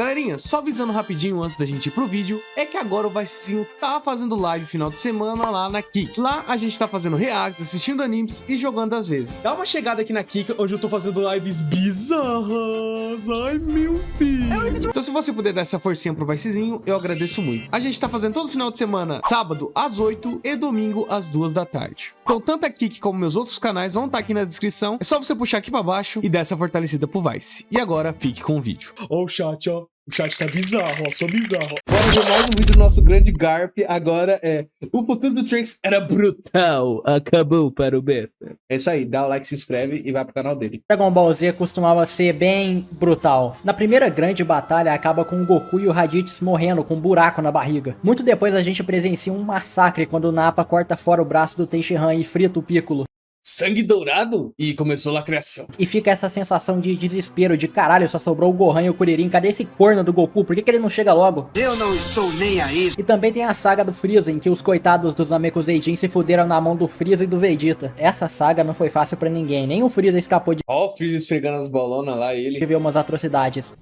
Galerinha, só avisando rapidinho antes da gente ir pro vídeo, é que agora o Vicezinho tá fazendo live final de semana lá na Kick. Lá a gente tá fazendo reacts, assistindo animes e jogando às vezes. Dá uma chegada aqui na Kick, onde eu tô fazendo lives bizarras. Ai, meu Deus. Então se você puder dar essa forcinha pro Vicezinho, eu agradeço muito. A gente tá fazendo todo final de semana, sábado às 8 e domingo às 2 da tarde. Então tanto a Kick como meus outros canais vão estar aqui na descrição. É só você puxar aqui pra baixo e dar essa fortalecida pro Vice. E agora, fique com o vídeo. Ó o chat, ó. O chat tá bizarro, ó, só bizarro. Bora ver mais um vídeo do nosso grande Garp. Agora é... O futuro do Trunks era brutal. Acabou para o beta. É isso aí, dá o like, se inscreve e vai pro canal dele. Dragon Ball Z costumava ser bem brutal. Na primeira grande batalha acaba com o Goku e o Raditz morrendo com um buraco na barriga. Muito depois a gente presencia um massacre quando o Nappa corta fora o braço do Tenshinhan e frita o Piccolo. Sangue dourado? E começou a criação. E fica essa sensação de desespero, de caralho, só sobrou o Gohan e o Kuririn, cadê esse corno do Goku? Por que ele não chega logo? Eu não estou nem aí. E também tem a saga do Freeza, em que os coitados dos Namekuseijin se fuderam na mão do Freeza e do Vegeta. Essa saga não foi fácil pra ninguém, nem o Freeza escapou de Ó o Freeza esfregando as bolonas lá, ele. ver umas atrocidades.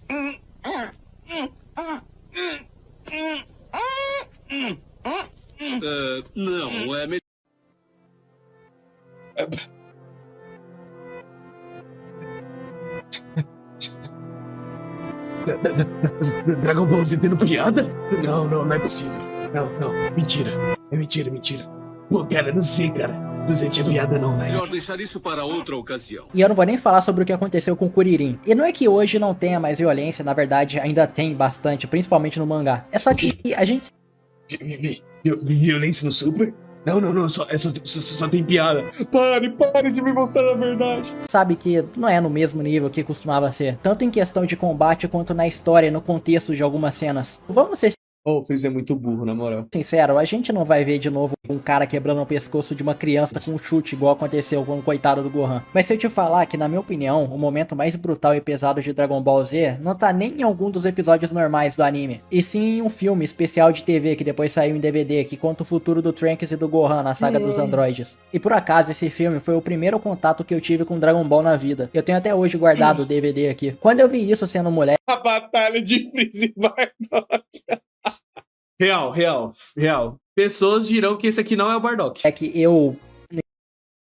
Não, é melhor. Dragon Ball Z tendo piada? Não é possível. Não, mentira. É mentira. Pô, cara, não sei, cara. Não sei, tinha piada não, velho. Melhor deixar isso para outra ocasião. E eu não vou nem falar sobre o que aconteceu com o Kuririn. E não é que hoje não tenha mais violência, na verdade ainda tem bastante, principalmente no mangá. É só que a gente... Violência no Super? Não, só tem piada. Pare de me mostrar a verdade. sabe que não é no mesmo nível que costumava ser, tanto em questão de combate quanto na história e no contexto de algumas cenas. Vamos ser Oh, o Freeza é muito burro, na moral. sincero, a gente não vai ver de novo um cara quebrando o pescoço de uma criança com um chute igual aconteceu com o coitado do Gohan. Mas se eu te falar que, na minha opinião, o momento mais brutal e pesado de Dragon Ball Z não tá nem em algum dos episódios normais do anime, e sim em um filme especial de TV que depois saiu em DVD que conta o futuro do Trunks e do Gohan na saga dos androides. E por acaso esse filme foi o primeiro contato que eu tive com Dragon Ball na vida. Eu tenho até hoje guardado o DVD aqui. Quando eu vi isso sendo moleque, A batalha de Freeza e Bardock. Real. Pessoas dirão que esse aqui não é o Bardock. é que eu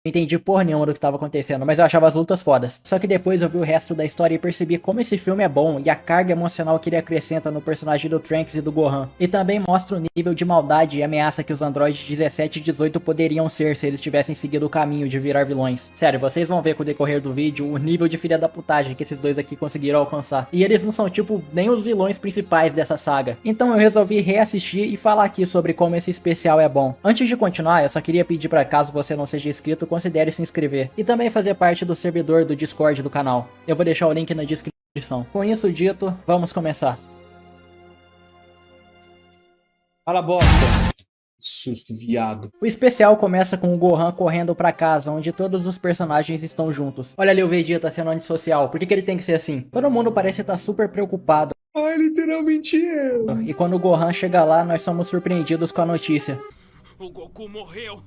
não entendi porra nenhuma do que tava acontecendo, mas eu achava as lutas fodas. Só que depois eu vi o resto da história e percebi como esse filme é bom e a carga emocional que ele acrescenta no personagem do Trunks e do Gohan. E também mostra o nível de maldade e ameaça que os androides 17 e 18 poderiam ser se eles tivessem seguido o caminho de virar vilões. Sério, vocês vão ver com o decorrer do vídeo o nível de filha da putagem que esses dois aqui conseguiram alcançar. E eles não são tipo nem os vilões principais dessa saga. Então eu resolvi reassistir e falar aqui sobre como esse especial é bom. Antes de continuar, eu só queria pedir pra caso você não seja inscrito, considere se inscrever e também fazer parte do servidor do Discord do canal. Eu vou deixar o link na descrição. Com isso dito, vamos começar. Fala bosta. Susto, viado. O especial começa com o Gohan correndo pra casa, onde todos os personagens estão juntos. Olha ali o Vegeta sendo antissocial, por que ele tem que ser assim? Todo mundo parece estar super preocupado. Ai, literalmente eu. E quando o Gohan chega lá, nós somos surpreendidos com a notícia. O Goku morreu.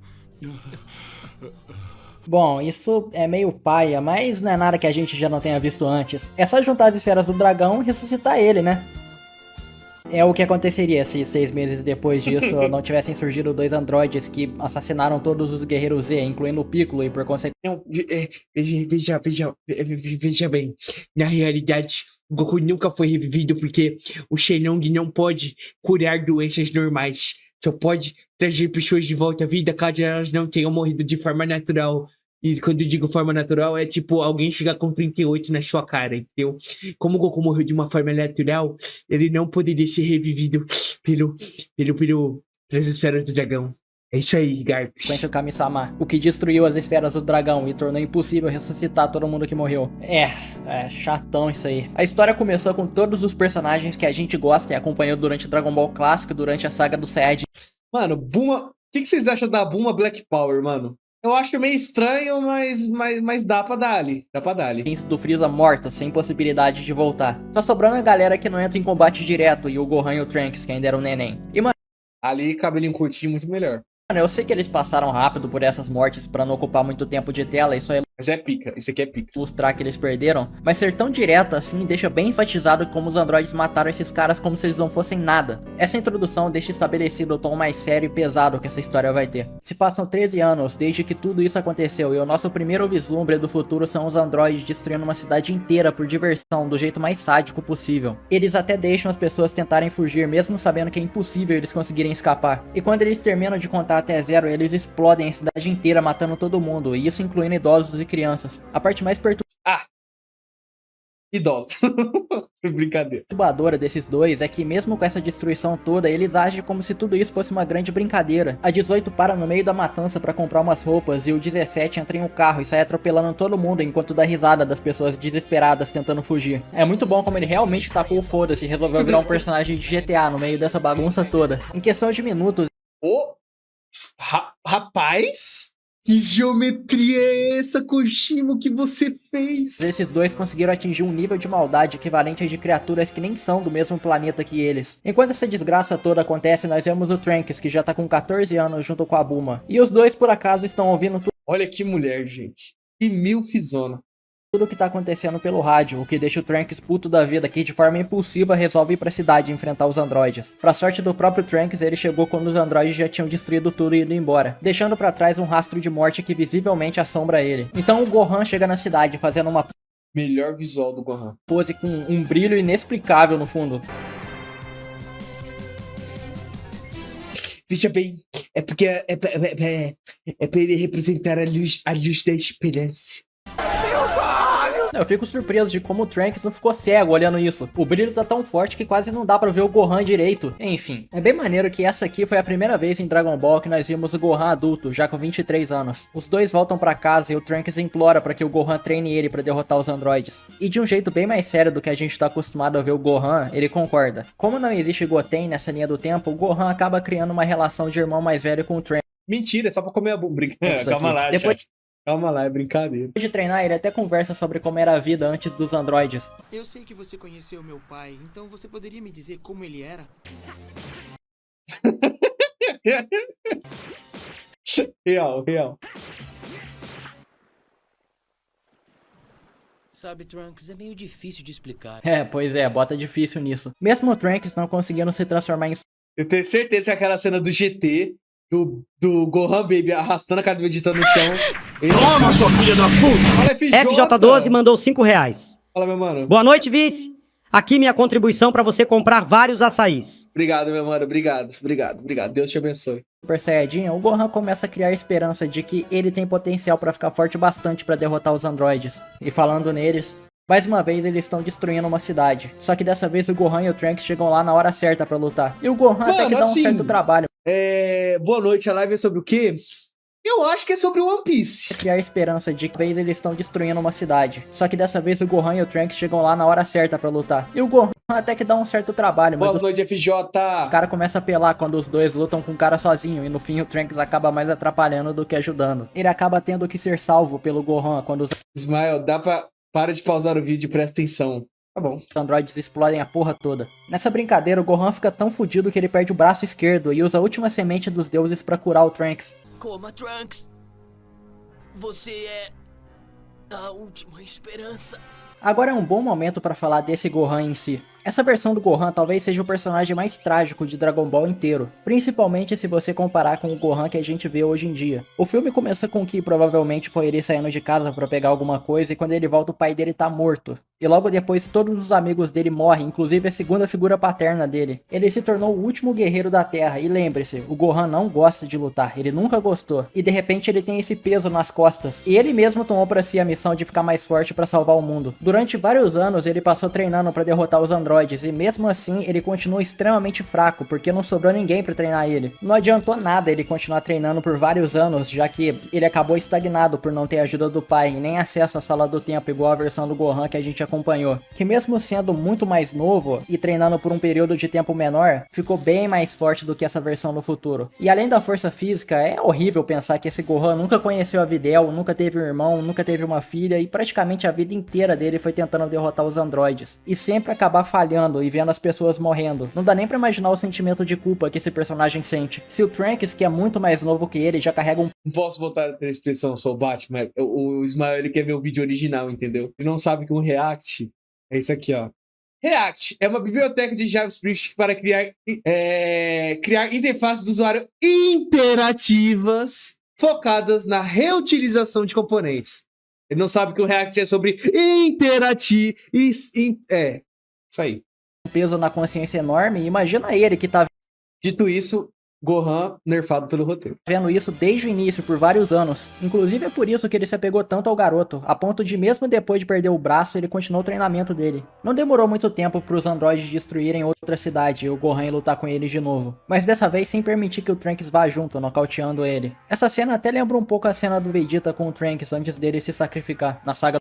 Bom, isso é meio paia, mas não é nada que a gente já não tenha visto antes. É só juntar as esferas do dragão e ressuscitar ele, né? É o que aconteceria se 6 meses depois disso não tivessem surgido dois androides que assassinaram todos os guerreiros Z, incluindo o Piccolo e por consequência... Não, veja bem. Na realidade, o Goku nunca foi revivido porque o Shenlong não pode curar doenças normais. Só pode trazer pessoas de volta à vida caso elas não tenham morrido de forma natural. E quando eu digo forma natural, é tipo alguém chegar com 38 na sua cara, entendeu? Como o Goku morreu de uma forma natural, ele não poderia ser revivido pelas esferas do dragão. É isso aí, Garp. o Kami-sama, o que destruiu as esferas do dragão e tornou impossível ressuscitar todo mundo que morreu. É chatão isso aí. A história começou com todos os personagens que a gente gosta e acompanhou durante Dragon Ball Clássico e durante a saga do Saiyajin. Mano, Bulma... O que vocês acham da Bulma Black Power, mano? Eu acho meio estranho, mas dá pra dar ali. Do Freeza morto, sem possibilidade de voltar. Tá sobrando a galera que não entra em combate direto e o Gohan e o Trunks, que ainda eram neném. E mano, Ali, cabelinho curtinho, muito melhor. eu sei que eles passaram rápido por essas mortes pra não ocupar muito tempo de tela e só Mas é pica, isso aqui é pica. Ilustrar que eles perderam, mas ser tão direto assim deixa bem enfatizado como os androides mataram esses caras como se eles não fossem nada. Essa introdução deixa estabelecido o tom mais sério e pesado que essa história vai ter. Se passam 13 anos desde que tudo isso aconteceu e o nosso primeiro vislumbre do futuro são os androides destruindo uma cidade inteira por diversão, do jeito mais sádico possível. Eles até deixam as pessoas tentarem fugir mesmo sabendo que é impossível eles conseguirem escapar. E quando eles terminam de contar até 0, eles explodem a cidade inteira matando todo mundo, e isso incluindo idosos e crianças. A parte mais Idosos. Brincadeira. perturbadora desses dois é que mesmo com essa destruição toda, eles agem como se tudo isso fosse uma grande brincadeira. A 18 para no meio da matança pra comprar umas roupas e o 17 entra em um carro e sai atropelando todo mundo enquanto dá risada das pessoas desesperadas tentando fugir. É muito bom como ele realmente tacou o foda-se e resolveu virar um personagem de GTA no meio dessa bagunça toda. Em questão de minutos, Rapaz, que geometria é essa, Kojima, que você fez? esses dois conseguiram atingir um nível de maldade equivalente a de criaturas que nem são do mesmo planeta que eles. Enquanto essa desgraça toda acontece, nós vemos o Tranks, que já tá com 14 anos junto com a Bulma. E os dois, por acaso, estão ouvindo Olha que mulher, gente. Que milfizona. tudo que tá acontecendo pelo rádio, o que deixa o Tranks puto da vida, que de forma impulsiva resolve ir pra cidade enfrentar os androides. Pra sorte do próprio Tranks, ele chegou quando os androides já tinham destruído tudo e ido embora, deixando pra trás um rastro de morte que visivelmente assombra ele. Então o Gohan chega na cidade fazendo uma Melhor visual do Gohan. pose com um brilho inexplicável no fundo. Veja bem, é porque é pra ele representar a luz da esperança. Eu fico surpreso de como o Trunks não ficou cego olhando isso. O brilho tá tão forte que quase não dá pra ver o Gohan direito. Enfim, é bem maneiro que essa aqui foi a primeira vez em Dragon Ball que nós vimos o Gohan adulto, já com 23 anos. Os dois voltam pra casa e o Trunks implora pra que o Gohan treine ele pra derrotar os androides. E de um jeito bem mais sério do que a gente tá acostumado a ver o Gohan, ele concorda. Como não existe Goten nessa linha do tempo, o Gohan acaba criando uma relação de irmão mais velho com o Trunks. Mentira, é só pra comer a bunda. Isso Calma aqui. lá, Depois chat. Calma lá, é brincadeira. de treinar, ele até conversa sobre como era a vida antes dos androides. Eu sei que você conheceu meu pai, então você poderia me dizer como ele era? Real. Sabe, Trunks, é meio difícil de explicar. É, pois é, bota difícil nisso. Mesmo o Trunks não conseguindo se transformar em Eu tenho certeza que aquela cena do GT, do Gohan Baby arrastando a cara do Vegeta no chão. Toma, sua filha da puta! Fala, FJ12 mandou R$5. Fala, meu mano. Boa noite, vice. Aqui minha contribuição pra você comprar vários açaís. Obrigado, meu mano. Obrigado. Deus te abençoe. Super Saiyajin, o Gohan começa a criar esperança de que ele tem potencial pra ficar forte bastante pra derrotar os androides. E falando neles, mais uma vez eles estão destruindo uma cidade. Só que dessa vez o Gohan e o Trunks chegam lá na hora certa pra lutar. E o Gohan até Mano, que dá um assim, certo trabalho. Boa noite, a live é sobre o quê? Eu acho que é sobre One Piece. Criar esperança de que vez eles estão destruindo uma cidade. Só que dessa vez o Gohan e o Trunks chegam lá na hora certa pra lutar. E o Gohan até que dá um certo trabalho, mas Boa noite, FJ. os caras começam a apelar quando os dois lutam com o cara sozinho. E no fim o Trunks acaba mais atrapalhando do que ajudando. Ele acaba tendo que ser salvo pelo Gohan quando os Ismael, para de pausar o vídeo e presta atenção. Tá bom. androides explodem a porra toda. Nessa brincadeira o Gohan fica tão fudido que ele perde o braço esquerdo e usa a última semente dos deuses pra curar o Trunks. Coma, Trunks. Você é a última esperança. Agora é um bom momento pra falar desse Gohan em si. Essa versão do Gohan talvez seja o personagem mais trágico de Dragon Ball inteiro, principalmente se você comparar com o Gohan que a gente vê hoje em dia. O filme começa com que provavelmente foi ele saindo de casa pra pegar alguma coisa e quando ele volta o pai dele tá morto. E logo depois todos os amigos dele morrem, inclusive a segunda figura paterna dele. Ele se tornou o último guerreiro da Terra e lembre-se, o Gohan não gosta de lutar, ele nunca gostou. E de repente ele tem esse peso nas costas. E ele mesmo tomou pra si a missão de ficar mais forte pra salvar o mundo. Durante vários anos ele passou treinando pra derrotar os androides e mesmo assim ele continuou extremamente fraco porque não sobrou ninguém pra treinar ele. Não adiantou nada ele continuar treinando por vários anos, já que ele acabou estagnado por não ter a ajuda do pai e nem acesso à sala do tempo igual a versão do Gohan que a gente acompanhou. Que mesmo sendo muito mais novo e treinando por um período de tempo menor, ficou bem mais forte do que essa versão no futuro. E além da força física, é horrível pensar que esse Gohan nunca conheceu a Videl, nunca teve um irmão, nunca teve uma filha e praticamente a vida inteira dele foi tentando derrotar os androides. E sempre acabar falhando falhando e vendo as pessoas morrendo. Não dá nem pra imaginar o sentimento de culpa que esse personagem sente. Se o Trunks, que é muito mais novo que ele, já carrega um Não posso botar a expressão sou Batman. O Ismael, ele quer ver o vídeo original, entendeu? Ele não sabe que um React é isso aqui, ó. React é uma biblioteca de JavaScript para criar interfaces do usuário interativas focadas na reutilização de componentes. Ele não sabe que o React é sobre interativo. É, isso aí. peso na consciência enorme, e imagina ele que tá Dito isso, Gohan nerfado pelo roteiro. vendo isso desde o início, por vários anos. Inclusive é por isso que ele se apegou tanto ao garoto, a ponto de mesmo depois de perder o braço, ele continuou o treinamento dele. Não demorou muito tempo para os androides destruírem outra cidade e o Gohan ia lutar com eles de novo. Mas dessa vez sem permitir que o Trunks vá junto, nocauteando ele. Essa cena até lembra um pouco a cena do Vegeta com o Trunks antes dele se sacrificar, na saga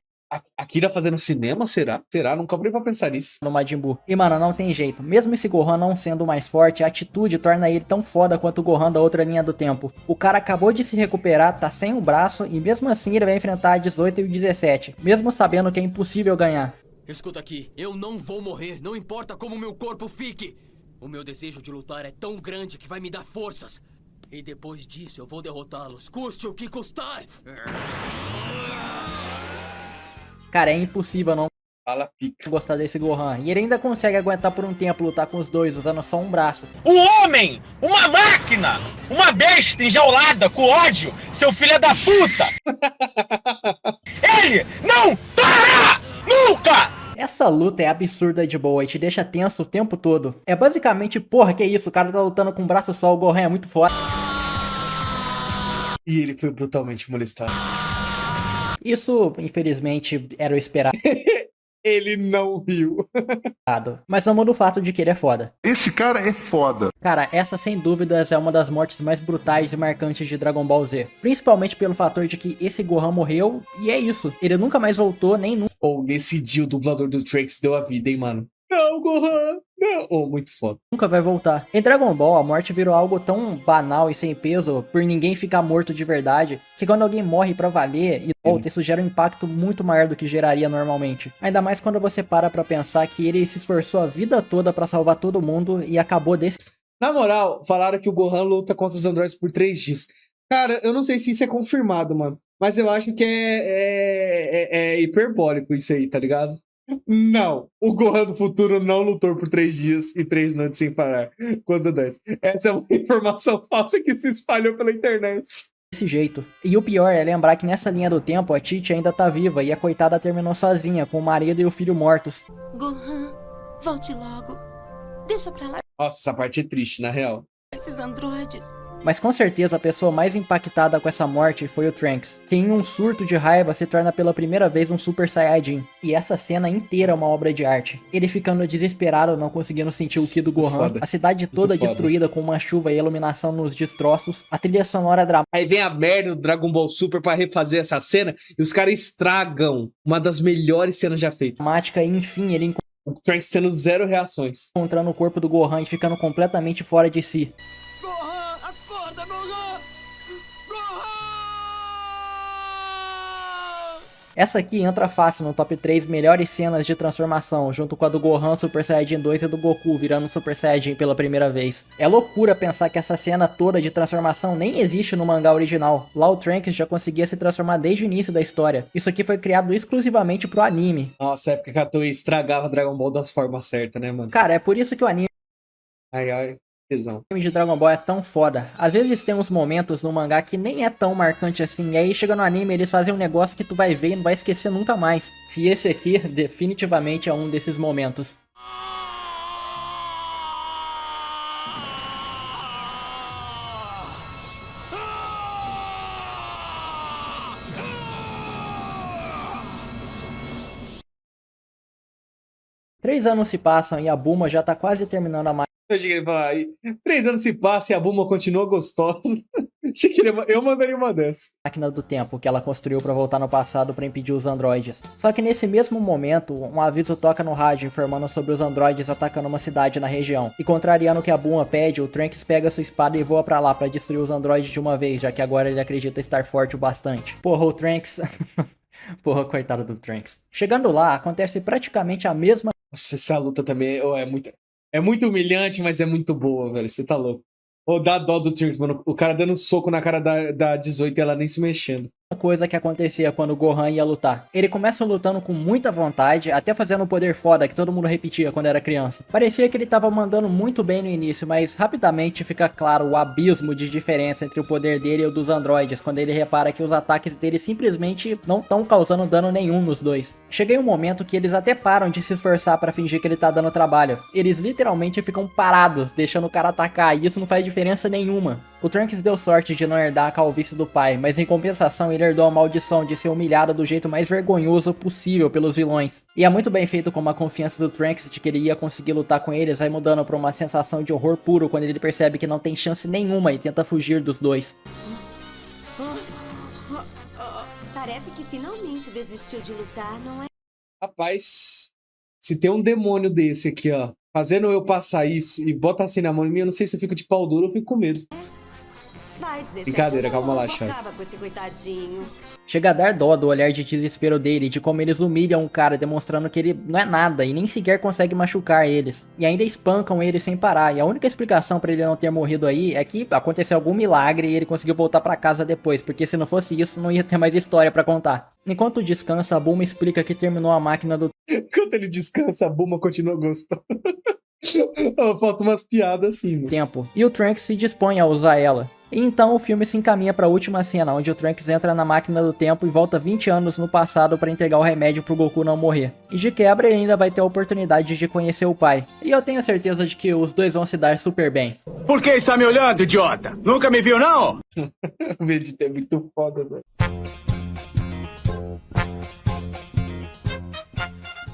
Akira fazendo cinema, será? Será? Nunca parei pra pensar nisso. no Majin Buu. E mano, não tem jeito. Mesmo esse Gohan não sendo o mais forte, a atitude torna ele tão foda quanto o Gohan da outra linha do tempo. O cara acabou de se recuperar, tá sem o braço e mesmo assim ele vai enfrentar a 18 e o 17, mesmo sabendo que é impossível ganhar. Escuta aqui, eu não vou morrer, não importa como meu corpo fique. O meu desejo de lutar é tão grande que vai me dar forças. E depois disso eu vou derrotá-los, custe o que custar. Cara, é impossível não Fala pica. gostar desse Gohan. E ele ainda consegue aguentar por um tempo lutar com os dois, usando só um braço. O homem! Uma máquina! Uma besta enjaulada com ódio! Seu filho da puta! Ele não para! Nunca! Essa luta é absurda de boa e te deixa tenso o tempo todo. É basicamente, porra, que isso, o cara tá lutando com um braço só, o Gohan é muito foda. E ele foi brutalmente molestado. Isso, infelizmente, era o esperado. Ele não riu. Mas não muda o fato de que ele é foda. Esse cara é foda. Cara, essa sem dúvidas é uma das mortes mais brutais e marcantes de Dragon Ball Z. Principalmente pelo fator de que esse Gohan morreu e é isso. Ele nunca mais voltou, nem Ou nesse dia o dublador do Trunks deu a vida, hein, mano? Não, Gohan! Não! Oh, muito foda. nunca vai voltar. Em Dragon Ball, a morte virou algo tão banal e sem peso, por ninguém ficar morto de verdade, que quando alguém morre pra valer e volta, isso gera um impacto muito maior do que geraria normalmente. Ainda mais quando você para pra pensar que ele se esforçou a vida toda pra salvar todo mundo e acabou desse Na moral, falaram que o Gohan luta contra os androides por 3 dias. Cara, eu não sei se isso é confirmado, mano. Mas eu acho que é hiperbólico isso aí, tá ligado? Não, o Gohan do futuro não lutou por 3 dias e 3 noites sem parar. Quantos androides? Essa é uma informação falsa que se espalhou pela internet. jeito. E o pior é lembrar que nessa linha do tempo a Tite ainda tá viva e a coitada terminou sozinha, com o marido e o filho mortos. Gohan, volte logo. Deixa pra lá Nossa, essa parte é triste, na real. esses androides. Mas com certeza a pessoa mais impactada com essa morte foi o Trunks, que em um surto de raiva se torna pela primeira vez um Super Saiyajin. E essa cena inteira é uma obra de arte. Ele ficando desesperado, não conseguindo sentir o Ki do Gohan, Foda. a cidade toda foda. destruída com uma chuva e iluminação nos destroços, a trilha sonora Aí vem a merda do Dragon Ball Super pra refazer essa cena e os caras estragam uma das melhores cenas já feitas. dramática e enfim ele O Trunks tendo 0 reações. encontrando o corpo do Gohan e ficando completamente fora de si. Gohan, acorda, Gohan! Gohan! Essa aqui entra fácil no top 3 melhores cenas de transformação, junto com a do Gohan Super Saiyajin 2 e do Goku virando Super Saiyajin pela primeira vez. É loucura pensar que essa cena toda de transformação nem existe no mangá original. Lá o Trunks já conseguia se transformar desde o início da história. Isso aqui foi criado exclusivamente pro anime. Nossa, época que a Toei estragava Dragon Ball das formas certas, né, mano? Cara, é por isso que o anime Ai, ai, tesão. de Dragon Ball é tão foda. Às vezes tem uns momentos no mangá que nem é tão marcante assim, e aí chega no anime eles fazem um negócio que tu vai ver e não vai esquecer nunca mais. E esse aqui definitivamente é um desses momentos. Três anos se passam e a Bulma já tá quase terminando a Eu cheguei a falar, aí, 3 anos se passam e a Bulma continua gostosa. Achei que eu mandaria uma dessa. máquina do tempo que ela construiu pra voltar no passado pra impedir os androides. Só que nesse mesmo momento, um aviso toca no rádio informando sobre os androides atacando uma cidade na região. E contrariando o que a Bulma pede, o Trunks pega sua espada e voa pra lá pra destruir os androides de uma vez, já que agora ele acredita estar forte o bastante. Porra, o Trunks... Porra, coitado do Trunks. Chegando lá, acontece praticamente a mesma Nossa, essa luta também é muito humilhante, mas é muito boa, velho. Você tá louco. Ô, dá dó do Trunks, mano. O cara dando um soco na cara da 18 e ela nem se mexendo. Coisa que acontecia quando o Gohan ia lutar. Ele começa lutando com muita vontade, até fazendo um poder foda que todo mundo repetia quando era criança. Parecia que ele tava mandando muito bem no início, mas rapidamente fica claro o abismo de diferença entre o poder dele e o dos androides, quando ele repara que os ataques dele simplesmente não estão causando dano nenhum nos dois. Chega em um momento que eles até param de se esforçar pra fingir que ele tá dando trabalho. Eles literalmente ficam parados, deixando o cara atacar, e isso não faz diferença nenhuma. O Trunks deu sorte de não herdar a calvície do pai, mas em compensação ele herdou a maldição de ser humilhado do jeito mais vergonhoso possível pelos vilões. E é muito bem feito como a confiança do Trunks de que ele ia conseguir lutar com eles vai mudando pra uma sensação de horror puro quando ele percebe que não tem chance nenhuma e tenta fugir dos dois. Parece que finalmente desistiu de lutar, não é? Rapaz, se tem um demônio desse aqui, ó, fazendo eu passar isso e bota assim na mão em mim, eu não sei se eu fico de pau duro ou fico com medo. Vai, 17 Brincadeira, calma lá, Chave. acaba com esse coitadinho. Chega a dar dó do olhar de desespero dele, de como eles humilham o cara, demonstrando que ele não é nada e nem sequer consegue machucar eles. E ainda espancam ele sem parar, e a única explicação pra ele não ter morrido aí é que aconteceu algum milagre e ele conseguiu voltar pra casa depois, porque se não fosse isso não ia ter mais história pra contar. Enquanto descansa, a Bulma explica que terminou a máquina do Enquanto ele descansa, a Bulma continua gostando. Falta umas piadas assim, mano. tempo, e o Trunks se dispõe a usar ela. E então o filme se encaminha para a última cena, onde o Trunks entra na máquina do tempo e volta 20 anos no passado para entregar o remédio pro Goku não morrer. E de quebra ele ainda vai ter a oportunidade de conhecer o pai. E eu tenho certeza de que os dois vão se dar super bem. Por que está me olhando, idiota? Nunca me viu, não? O Vegeta é muito foda, velho.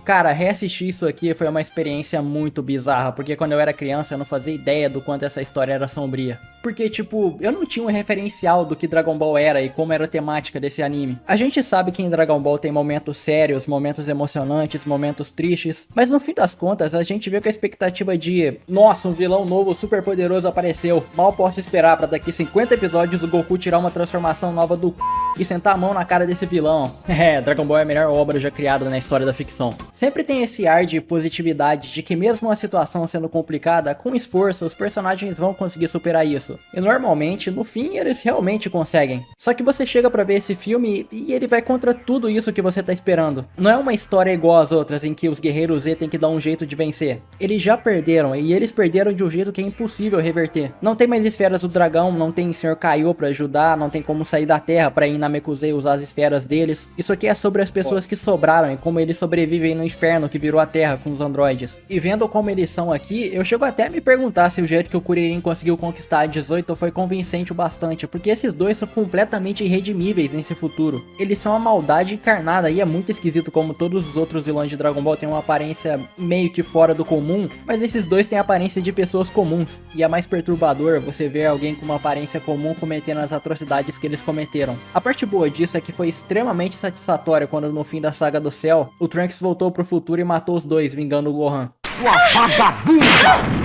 Cara, reassistir isso aqui foi uma experiência muito bizarra, porque quando eu era criança eu não fazia ideia do quanto essa história era sombria. Porque, tipo, eu não tinha um referencial do que Dragon Ball era e como era a temática desse anime. A gente sabe que em Dragon Ball tem momentos sérios, momentos emocionantes, momentos tristes, mas no fim das contas a gente vê com a expectativa de nossa, um vilão novo super poderoso apareceu, mal posso esperar pra daqui 50 episódios o Goku tirar uma transformação nova do e sentar a mão na cara desse vilão. É, Dragon Ball é a melhor obra já criada na história da ficção. Sempre tem esse ar de positividade, de que mesmo a situação sendo complicada, com esforço os personagens vão conseguir superar isso. E normalmente, no fim, eles realmente conseguem. Só que você chega pra ver esse filme e ele vai contra tudo isso que você tá esperando. Não é uma história igual às outras, em que os guerreiros Z têm que dar um jeito de vencer. Eles já perderam, e eles perderam de um jeito que é impossível reverter. Não tem mais esferas do dragão, não tem Sr. Kaiô pra ajudar, não tem como sair da Terra pra ir na Namekusei usar as esferas deles. Isso aqui é sobre as pessoas que sobraram e como eles sobrevivem no inferno que virou a Terra com os androides. E vendo como eles são aqui, eu chego até a me perguntar se o jeito que o Kuririn conseguiu conquistar a 18 foi convincente o bastante, porque esses dois são completamente irredimíveis nesse futuro. Eles são a maldade encarnada e é muito esquisito como todos os outros vilões de Dragon Ball têm uma aparência meio que fora do comum, mas esses dois têm a aparência de pessoas comuns. E é mais perturbador você ver alguém com uma aparência comum cometendo as atrocidades que eles cometeram. A parte boa disso é que foi extremamente satisfatório quando no fim da saga do céu, o Trunks voltou pro futuro e matou os dois, vingando o Gohan. Sua vagabunda!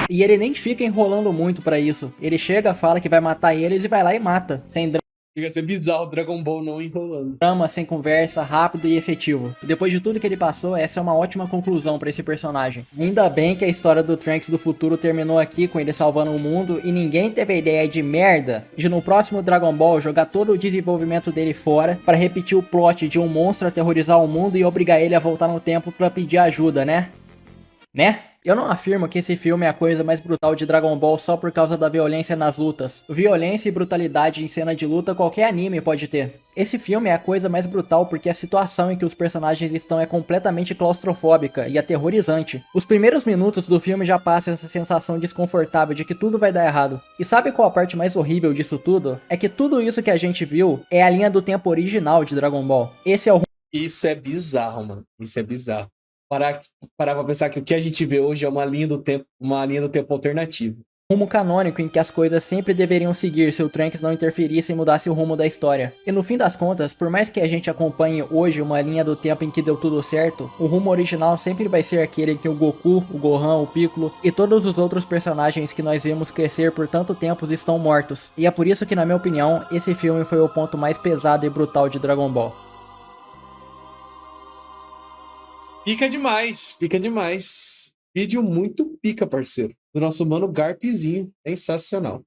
E ele nem fica enrolando muito pra isso. Ele chega, fala que vai matar eles e vai lá e mata. Sem Chega a ser bizarro o Dragon Ball não enrolando. drama, sem conversa, rápido e efetivo. E depois de tudo que ele passou, essa é uma ótima conclusão pra esse personagem. Ainda bem que a história do Trunks do futuro terminou aqui com ele salvando o mundo e ninguém teve a ideia de merda de no próximo Dragon Ball jogar todo o desenvolvimento dele fora pra repetir o plot de um monstro aterrorizar o mundo e obrigar ele a voltar no tempo pra pedir ajuda, né? Eu não afirmo que esse filme é a coisa mais brutal de Dragon Ball só por causa da violência nas lutas. Violência e brutalidade em cena de luta qualquer anime pode ter. Esse filme é a coisa mais brutal porque a situação em que os personagens estão é completamente claustrofóbica e aterrorizante. Os primeiros minutos do filme já passam essa sensação desconfortável de que tudo vai dar errado. E sabe qual a parte mais horrível disso tudo? É que tudo isso que a gente viu é a linha do tempo original de Dragon Ball. Esse é o Isso é bizarro, mano. Isso é bizarro. Parar pra pensar que o que a gente vê hoje é uma linha do tempo alternativa. rumo canônico em que as coisas sempre deveriam seguir se o Trunks não interferisse e mudasse o rumo da história. E no fim das contas, por mais que a gente acompanhe hoje uma linha do tempo em que deu tudo certo, o rumo original sempre vai ser aquele em que o Goku, o Gohan, o Piccolo e todos os outros personagens que nós vimos crescer por tanto tempo estão mortos. E é por isso que, na minha opinião, esse filme foi o ponto mais pesado e brutal de Dragon Ball. Pica demais, pica demais. Vídeo muito pica, parceiro. Do nosso mano Garpzinho. Sensacional.